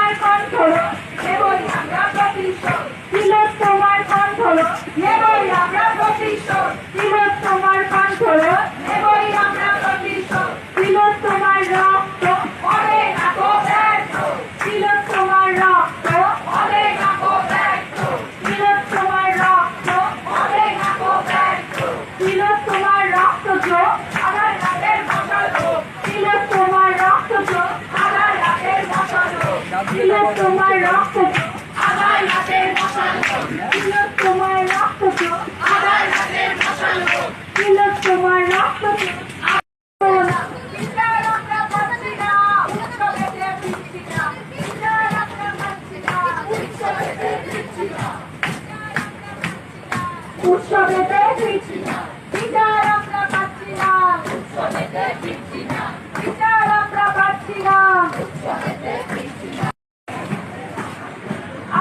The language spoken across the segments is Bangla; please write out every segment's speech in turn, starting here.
তোমার কণ্ঠ নেবই আমরা প্রতিশোধ, তিলোত্তমার কণ্ঠ নেবই আমরা প্রতিশোধ, তিলোত্তমার কণ্ঠ নেবই আমরা প্রতিশোধ, তিলোত্তমার রক্ত হবে না গো ব্যর্থ, তিলোত্তমার রক্ত হবে না গো ব্যর্থ, তিলোত্তমার রক্ত হবে না গো ব্যর্থ, তিলোত্তমার রক্ত যোগ আমার রাতের মশালো, তিলোত্তমার রক্ত যোগ আমার রাতের মশালো, তিলোত্তমার রক্ত যোগ আমার রাতের মশালো, তিলোত্তমার রক্ত যোগ আমার রাতের মশালো, তিলোত্তমার রক্ত যোগ উৎসবেতে ফিরছি না, বিচার আমরা পাচ্ছি না, উৎসবেতে ফিরছি না, বিচার আমরা পাচ্ছি না, উৎসবেতে ফিরছি না।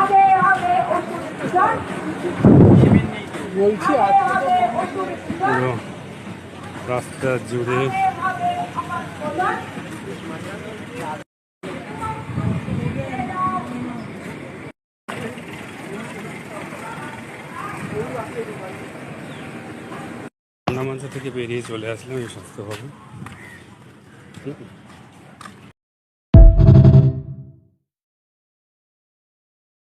আগে হবে অসুর সুজন, বলছি আগে হবে অসুর সুজন, পুরো রাস্তা জুড়ে আগে হবে আমার প্রধান। মঞ্চ থেকে বেরিয়ে চলে আসলাম এই সুস্থভাবে।